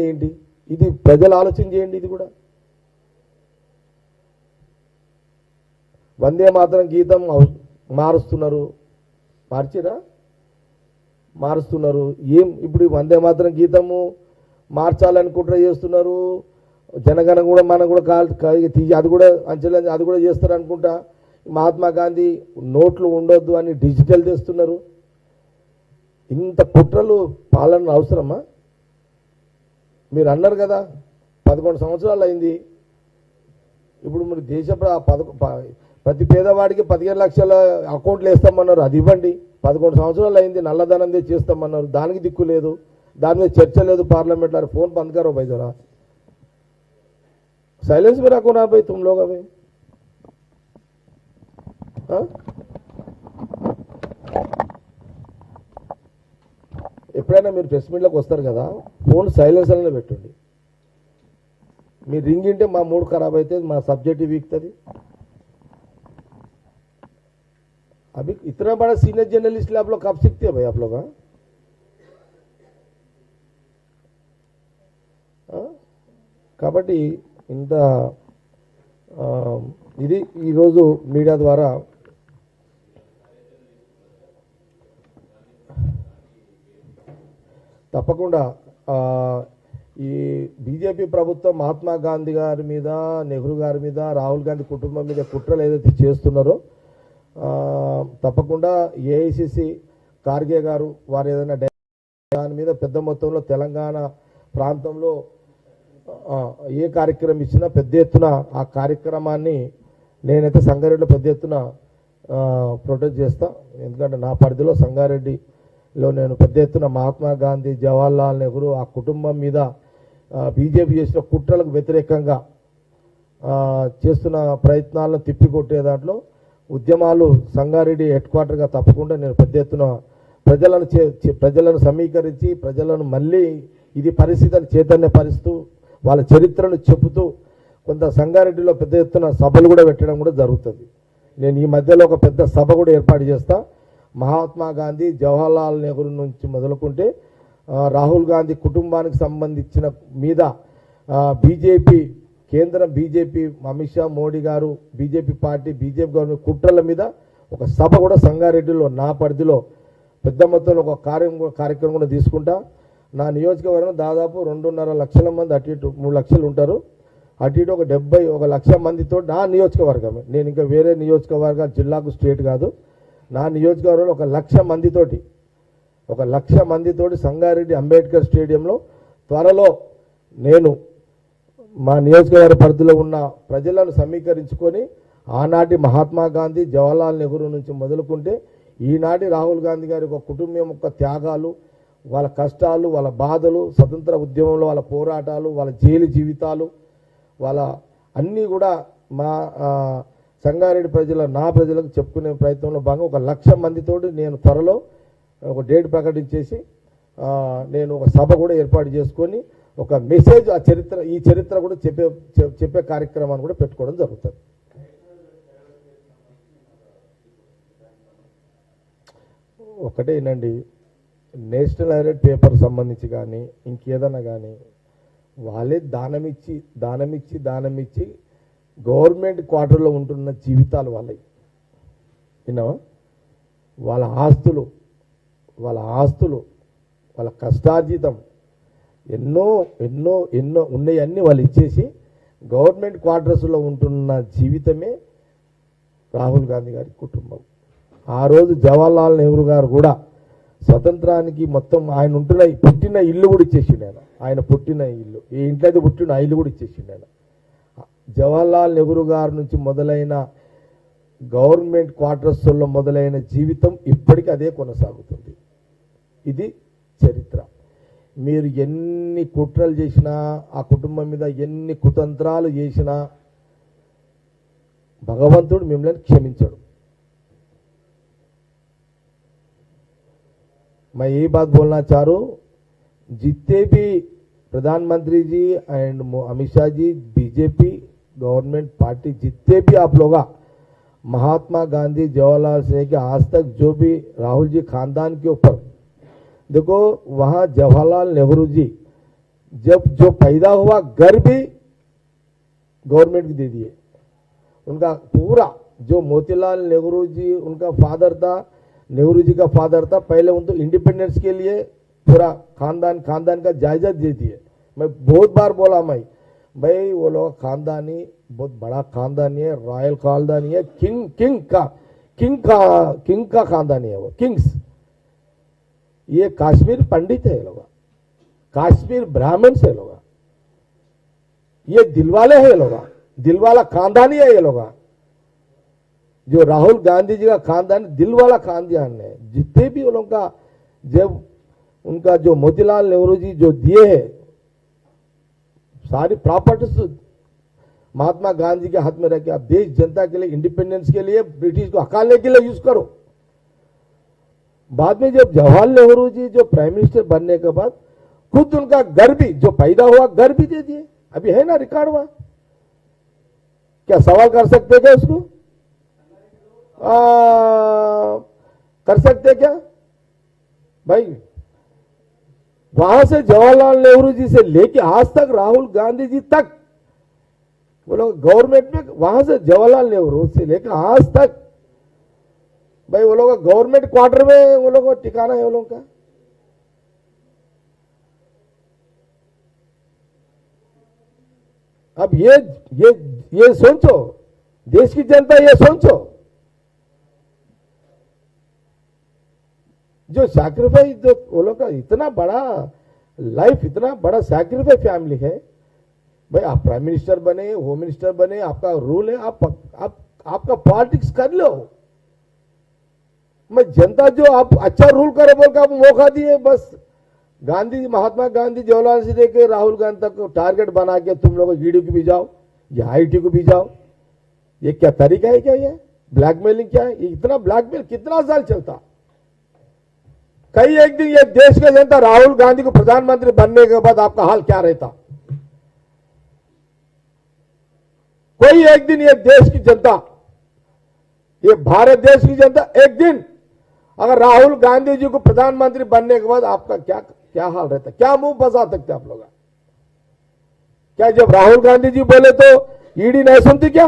ఏంటి ఇది ప్రజలు ఆలోచన చేయండి. ఇది కూడా వందే మాతరం గీతం మారుస్తున్నారు, మారుస్తున్నారు. ఏం ఇప్పుడు వందే మాతరం గీతము మార్చాలని కుట్ర చేస్తున్నారు. జనగణ కూడా మనం కూడా అది కూడా అంచెలు అది కూడా చేస్తారు అనుకుంటా. మహాత్మా గాంధీ నోట్లు ఉండొద్దు అని డిజిటల్ చేస్తున్నారు. ఇంత కుట్రలు పాలన అవసరమా? మీరు అన్నారు కదా 11 సంవత్సరాలు అయింది. ఇప్పుడు మీరు దేశ ప్రతి పేదవాడికి 15 లక్షల అకౌంట్లు వేస్తామన్నారు, అది ఇవ్వండి. 11 సంవత్సరాలు అయింది, నల్లధనం చేస్తామన్నారు, దానికి దిక్కు లేదు, దాని మీద చర్చ లేదు పార్లమెంట్లో. ఫోన్ బంద్ करो भाई जरा, साइलेंस में रखो ना भाई तुम लोग अभी। ఎప్పుడైనా మీరు ప్రెస్ మీట్లోకి వస్తారు కదా, ఫోన్ సైలెన్స్ అనే పెట్టండి. మీరు రింగ్ ఇంటే మా మూడ్ ఖరాబ్ అవుతుంది, మా సబ్జెక్ట్ వీక్తుంది. अभी इतना बड़ा सीनियर जर्नलिस्ट आप लोग कब सीखते हैं भाई आप लोग? కాబట్టి ఇంత ఇది ఈరోజు మీడియా ద్వారా తప్పకుండా ఈ బీజేపీ ప్రభుత్వం మహాత్మా గాంధీ గారి మీద, నెహ్రూ గారి మీద, రాహుల్ గాంధీ కుటుంబం మీద కుట్రలు ఏదైతే చేస్తున్నారో తప్పకుండా ఏఐసిసి ఖార్గే గారు వారు ఏదైనా దాని మీద పెద్ద మొత్తంలో తెలంగాణ ప్రాంతంలో ఏ కార్యక్రమం ఇచ్చినా పెద్ద ఎత్తున ఆ కార్యక్రమాన్ని నేనైతే సంగారెడ్డిలో పెద్ద ఎత్తున ప్రొటెక్ట్ చేస్తా. ఎందుకంటే నా పరిధిలో సంగారెడ్డిలో నేను పెద్ద ఎత్తున మహాత్మా గాంధీ, జవహర్లాల్ నెహ్రూ ఆ కుటుంబం మీద బీజేపీ చేసిన కుట్రలకు వ్యతిరేకంగా చేస్తున్న ప్రయత్నాలను తిప్పికొట్టే దాంట్లో ఉద్యమాలు సంగారెడ్డి హెడ్ క్వార్టర్గా తప్పకుండా నేను పెద్ద ఎత్తున ప్రజలను సమీకరించి ప్రజలను మళ్ళీ ఇది పరిస్థితిని చైతన్యపరుస్తూ వాళ్ళ చరిత్రను చెబుతూ కొంత సంగారెడ్డిలో పెద్ద ఎత్తున సభలు కూడా పెట్టడం కూడా జరుగుతుంది. నేను ఈ మధ్యలో ఒక పెద్ద సభ కూడా ఏర్పాటు చేస్తా. మహాత్మా గాంధీ, జవహర్లాల్ నెహ్రూ నుంచి మొదలుకుంటే రాహుల్ గాంధీ కుటుంబానికి సంబంధించిన మీద బీజేపీ కేంద్రం, బీజేపీ అమిత్ షా, మోడీ గారు, బీజేపీ పార్టీ, బీజేపీ గవర్నమెంట్ కుట్రల మీద ఒక సభ కూడా సంగారెడ్డిలో నా పరిధిలో పెద్ద మొత్తంలో ఒక కార్యక్రమం కూడా తీసుకుంటా. నా నియోజకవర్గం దాదాపు 2.5 లక్షల మంది, అటు ఇటు 3 లక్షలు ఉంటారు. అటు ఇటు ఒక 1 లక్ష మందితో నా నియోజకవర్గమే. నేను ఇంకా వేరే నియోజకవర్గాలు జిల్లాకు స్టేట్ కాదు. నా నియోజకవర్గంలో 1 లక్ష మందితోటి 1 లక్ష మందితోటి సంగారెడ్డి అంబేద్కర్ స్టేడియంలో త్వరలో నేను మా నియోజకవర్గ పరిధిలో ఉన్న ప్రజలను సమీకరించుకొని ఆనాటి మహాత్మా గాంధీ, జవహర్లాల్ నెహ్రూ నుంచి మొదలుకుంటే ఈనాటి రాహుల్ గాంధీ గారి ఒక కుటుంబం యొక్క త్యాగాలు, వాళ్ళ కష్టాలు, వాళ్ళ బాధలు, స్వతంత్ర ఉద్యమంలో వాళ్ళ పోరాటాలు, వాళ్ళ జైలు జీవితాలు, వాళ్ళ అన్నీ కూడా మా సంగారెడ్డి నా ప్రజలకు చెప్పుకునే ప్రయత్నంలో భాగంగా 1 లక్ష మందితోటి నేను త్వరలో ఒక డేట్ ప్రకటించేసి నేను ఒక సభ కూడా ఏర్పాటు చేసుకొని ఒక మెసేజ్ ఈ చరిత్ర కూడా చెప్పే కార్యక్రమాన్ని కూడా పెట్టుకోవడం జరుగుతుంది. ఒకటే ఏనండి, నేషనల్ హెరాల్డ్ పేపర్ సంబంధించి కానీ ఇంకేదన్నా కానీ వాళ్ళే దానమిచ్చి గవర్నమెంట్ క్వార్టర్లో ఉంటున్న జీవితాలు వాళ్ళవి విన్నావా? వాళ్ళ ఆస్తులు వాళ్ళ కష్టార్జితం ఎన్నో ఉన్నాయన్నీ వాళ్ళు ఇచ్చేసి గవర్నమెంట్ క్వార్టర్స్లో ఉంటున్న జీవితమే రాహుల్ గాంధీ గారి కుటుంబం. ఆ రోజు జవహర్లాల్ నెహ్రూ గారు కూడా స్వతంత్రానికి మొత్తం ఆయన పుట్టిన ఇల్లు కూడా ఇచ్చేసిండు. ఆయన పుట్టిన ఇల్లు, ఏ ఇంట్లో అయితే పుట్టిన ఆ ఇల్లు కూడా ఇచ్చేసిండు ఆయన. జవహర్లాల్ నెహ్రూ గారి నుంచి మొదలైన గవర్నమెంట్ క్వార్టర్స్లో మొదలైన జీవితం ఇప్పటికీ అదే కొనసాగుతుంది. ఇది చరిత్ర. మీరు ఎన్ని కుట్రలు చేసినా, ఆ కుటుంబం మీద ఎన్ని కుతంత్రాలు చేసినా భగవంతుడు మిమ్మల్ని క్షమించడు. मैं यही बात बोलना चाह रहा हूँ, जितने भी प्रधानमंत्री ji and Amit Shah ji, BJP government party, जितने भी आप लोग महात्मा गांधी, जवाहरलाल से लेकर आज तक जो भी राहुल जी खानदान के ऊपर देखो, वहाँ जवाहरलाल नेहरू जी जब जो पैदा हुआ घर भी गवर्नमेंट को दे दिए। उनका पूरा जो मोतीलाल नेहरू जी उनका फादर था, नेहरू जी का फादर था, पहले उनको इंडिपेंडेंस के लिए पूरा खानदान का जायजा दे दिए। मैं बहुत बार बोला भाई वो लोग खानदानी बहुत बड़ा खानदानी है, रॉयल खानदानी है, किंग का खानदानी है वो, किंग्स। ये काश्मीर पंडित है ये लोग, काश्मीर ब्राह्मण से लोग, ये दिलवाले है ये लोग, दिलवाला खानदानी है ये लोग। जो राहुल गांधी जी का खानदान दिलवाला खानदान है। जितने भी वो लोग का जब उनका जो मोतीलाल नेहरू जी जो दिए है सारी प्रॉपर्टीज महात्मा गांधी के हाथ में रह के आप देश जनता के लिए, इंडिपेंडेंस के लिए, ब्रिटिश को हकालने के लिए यूज करो। बाद में जब जवाहरलाल नेहरू जी जो प्राइम मिनिस्टर बनने के बाद खुद उनका घर भी जो पैदा हुआ घर भी दे दिए। अभी है ना रिकॉर्ड हुआ, क्या सवाल कर सकते क्या उसको? कर सकते क्या भाई? वहां से जवाहरलाल नेहरू जी से लेके आज तक राहुल गांधी जी तक वो लोग गवर्नमेंट में, वहां से जवाहरलाल नेहरू से लेकर आज तक भाई वो लोग गवर्नमेंट क्वार्टर में वो लोग ठिकाना है वो लोग का। अब ये सोचो, देश की जनता ये सोचो, जो सैक्रिफाइस जो वो लोग का इतना बड़ा लाइफ, इतना बड़ा सैक्रिफाइस फैमिली है भाई। आप प्राइम मिनिस्टर बने, होम मिनिस्टर बने, आपका रूल है, आपका पॉलिटिक्स कर लो। मैं जनता जो आप अच्छा रूल करे बोल के आप मौका दिए, बस गांधी, महात्मा गांधी, जवाहरलाल से लेकर राहुल गांधी तक को टारगेट बना के तुम लोग ईडी को भी जाओ या आईटी को भी जाओ। ये क्या तरीका है? क्या ये ब्लैकमेलिंग क्या है? इतना ब्लैकमेल कितना साल चलता? कई एक दिन ये देश की जनता राहुल गांधी को प्रधानमंत्री बनने के बाद आपका हाल क्या रहता? कोई एक दिन ये देश की जनता, ये भारत देश की जनता एक दिन अगर राहुल गांधी जी को प्रधानमंत्री बनने के बाद आपका क्या हाल रहता? क्या मुंह फंसा सकते आप लोग? क्या जब राहुल गांधी जी बोले तो ईडी नहीं सुनती क्या?